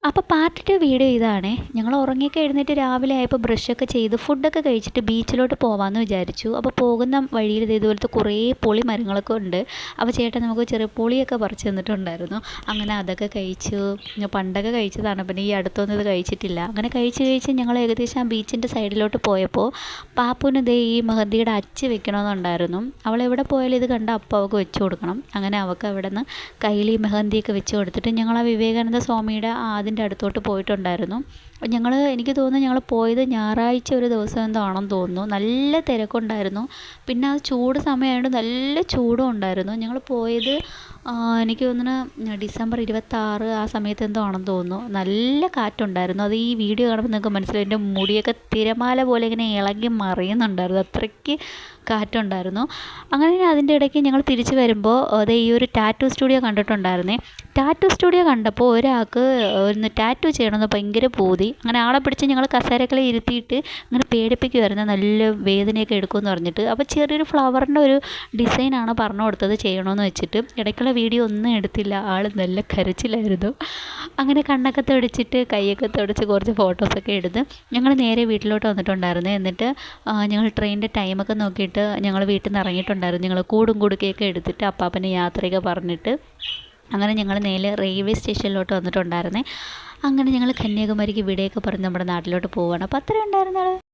അപ്പോൾ part 2 video ഇതാണേ. ഞങ്ങൾ ഉറങ്ങിയൊക്കെ എഴുന്നേറ്റ് രാവിലെ ആയപ്പോൾ ബ്രഷൊക്കെ ചെയ്ത് ഫുഡൊക്കെ കഴിച്ചിട്ട് ബീച്ചിലോട്ട് പോകാമെന്ന് വിചാരിച്ചു. അപ്പോൾ പോകുന്ന വഴിയിൽ ഇതുപോലത്തെ കുറേ പുളി മരങ്ങളൊക്കെ ഉണ്ട്. അപ്പോൾ ചേട്ടൻ നമുക്ക് ചെറിയ പുളിയൊക്കെ പറിച്ച് തന്നിട്ടുണ്ടായിരുന്നു. അങ്ങനെ അതൊക്കെ കഴിച്ചു. പണ്ടൊക്കെ കഴിച്ചതാണ്, പിന്നെ ഈ അടുത്തൊന്നും ഇത് കഴിച്ചിട്ടില്ല. അങ്ങനെ കഴിച്ച് ഞങ്ങൾ ഏകദേശം ആ ബീച്ചിൻ്റെ സൈഡിലോട്ട് പോയപ്പോൾ പാപ്പുവിന് ദേ ഈ മെഹന്തിയുടെ അച്ച് വെക്കണമെന്നുണ്ടായിരുന്നു. അവളെവിടെ പോയാലും ഇത് കണ്ട അപ്പോൾ അവൾക്ക് വെച്ച് കൊടുക്കണം. അങ്ങനെ അവൾക്ക് അവിടെ നിന്ന് കയ്യിൽ ഈ മെഹന്തിയൊക്കെ വെച്ച് കൊടുത്തിട്ട് ഞങ്ങൾ ആ വിവേകാനന്ദ സ്വാമിയുടെ അതിൻ്റെ അടുത്തോട്ട് പോയിട്ടുണ്ടായിരുന്നു. എനിക്ക് തോന്നുന്നു ഞങ്ങൾ പോയത് ഞായറാഴ്ച ഒരു ദിവസം എന്തോ ആണെന്ന് തോന്നുന്നു. നല്ല തിരക്കുണ്ടായിരുന്നു. പിന്നെ അത് ചൂട് സമയമായതുകൊണ്ട് നല്ല ചൂടും ഉണ്ടായിരുന്നു. ഞങ്ങൾ പോയത് എനിക്ക് തോന്നുന്നു ഡിസംബർ 26 ആ സമയത്ത് എന്തോ ആണെന്ന് തോന്നുന്നു. നല്ല കാറ്റുണ്ടായിരുന്നു. അത് ഈ വീഡിയോ കാണുമ്പോൾ നിങ്ങൾക്ക് മനസ്സിലാവും, എൻ്റെ മുടിയൊക്കെ തിരമാല പോലെ ഇങ്ങനെ ഇളകി മറിയുന്നുണ്ടായിരുന്നു, അത്രയ്ക്ക് കാറ്റുണ്ടായിരുന്നു. അങ്ങനെ അതിൻ്റെ ഇടയ്ക്ക് ഞങ്ങൾ തിരിച്ച് വരുമ്പോൾ അത് ഈ ഒരു ടാറ്റു സ്റ്റുഡിയോ കണ്ടിട്ടുണ്ടായിരുന്നേ. ടാറ്റു സ്റ്റുഡിയോ കണ്ടപ്പോൾ ഒരാൾക്ക് ഒന്ന് ടാറ്റു ചെയ്യണമെന്ന് ഭയങ്കര പൂതി. അങ്ങനെ ആളെ പിടിച്ച് ഞങ്ങൾ കസേരക്കളെ ഇരുത്തിയിട്ട് അങ്ങനെ പേടിപ്പിക്കുമായിരുന്നു, നല്ല വേദനയൊക്കെ എടുക്കുമെന്ന് പറഞ്ഞിട്ട്. അപ്പോൾ ചെറിയൊരു ഫ്ലവറിൻ്റെ ഒരു ഡിസൈനാണ് പറഞ്ഞു കൊടുത്തത് ചെയ്യണമെന്ന് വെച്ചിട്ട്. ഇടയ്ക്കുള്ള വീഡിയോ ഒന്നും എടുത്തില്ല, ആൾ നല്ല കരച്ചിലായിരുന്നു. അങ്ങനെ കണ്ണൊക്കെ തുടച്ചിട്ട് കൈയൊക്കെ തുടച്ച് കുറച്ച് ഫോട്ടോസൊക്കെ എടുത്ത് ഞങ്ങൾ നേരെ വീട്ടിലോട്ട് വന്നിട്ടുണ്ടായിരുന്നു. എന്നിട്ട് ഞങ്ങൾ ട്രെയിനിൻ്റെ ടൈമൊക്കെ നോക്കിയിട്ട് ഞങ്ങൾ വീട്ടിൽ നിന്ന് ഇറങ്ങിയിട്ടുണ്ടായിരുന്നു. ഞങ്ങൾ കൂടും കുടുക്കയൊക്കെ എടുത്തിട്ട് അപ്പാപ്പനെ യാത്രയൊക്കെ പറഞ്ഞിട്ട് അങ്ങനെ ഞങ്ങൾ നേരെ റെയിൽവേ സ്റ്റേഷനിലോട്ട് വന്നിട്ടുണ്ടായിരുന്നേ. അങ്ങനെ ഞങ്ങൾ കന്യാകുമാരിക്ക് വിടയൊക്കെ പറഞ്ഞ് നമ്മുടെ നാട്ടിലോട്ട് പോവുകയാണ്. അപ്പോൾ അത്രയും ഉണ്ടായിരുന്നത്.